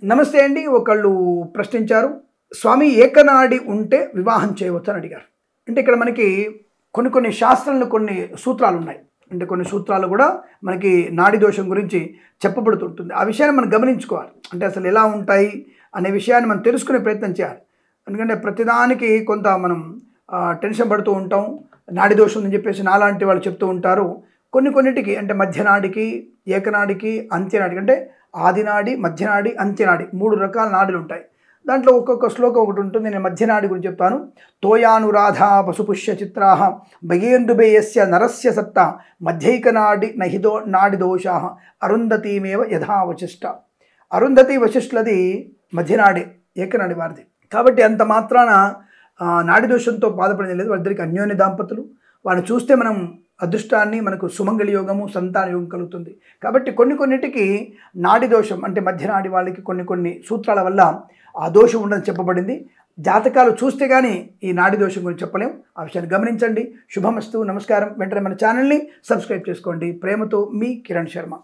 నమస్తే అండి. ఒకళ్ళు ప్రశ్నించారు, స్వామి ఏకనాడి ఉంటే వివాహం చేయవచ్చు అని అడిగారు. అంటే ఇక్కడ మనకి కొన్ని శాస్త్రాలను కొన్ని సూత్రాలు ఉన్నాయి. అంటే కొన్ని సూత్రాలు కూడా మనకి నాడి దోషం గురించి చెప్పబడుతుంటుంది. ఆ విషయాన్ని మనం గమనించుకోవాలి. అంటే అసలు ఎలా ఉంటాయి అనే విషయాన్ని మనం తెలుసుకునే ప్రయత్నం చేయాలి. ఎందుకంటే ప్రతిదానికి కొంత మనం టెన్షన్ పడుతూ ఉంటాం. నాడి దోషం అని చెప్పేసి నాలాంటి వాళ్ళు చెప్తూ ఉంటారు. కొన్నిటికి అంటే మధ్యనాడికి, ఏకనాడికి, అంత్యనాడికి, అంటే ఆదినాడి, మధ్యనాడి, అంత్యనాడి 3 రకాల నాడులు ఉంటాయి. దాంట్లో ఒక్కొక్క శ్లోకం ఒకటి ఉంటుంది. నేను మధ్యనాడి గురించి చెప్తాను. తోయానురాధా పశుపుష్య చిత్రాహ భగేందుబేయస్య నరస్య సత్త మధ్యైకనాడి నహిదో నాడి దోషా అరుంధతీమేవ యథా వశిష్ట. అరుంధతి వశిష్ఠులది మధ్యనాడి, ఏకనాడి వారిది. కాబట్టి అంత మాత్రాన నాడి దోషంతో బాధపడేది లేదు. వాళ్ళిద్దరికి అన్యోన్య దాంపతులు. వాళ్ళని చూస్తే మనం అదృష్టాన్ని, మనకు సుమంగళి యోగము, సంతాన యోగం కలుగుతుంది. కాబట్టి కొన్నిటికి నాడి దోషం అంటే మధ్యనాడి వాళ్ళకి కొన్ని సూత్రాల వల్ల ఆ దోషం ఉండదని చెప్పబడింది. జాతకాలు చూస్తే కానీ ఈ నాడి దోషం గురించి చెప్పలేం. ఆ విషయాన్ని గమనించండి. శుభమస్తు. నమస్కారం. వెంటనే మన ఛానల్ని సబ్స్క్రైబ్ చేసుకోండి. ప్రేమతో మీ కిరణ్ శర్మ.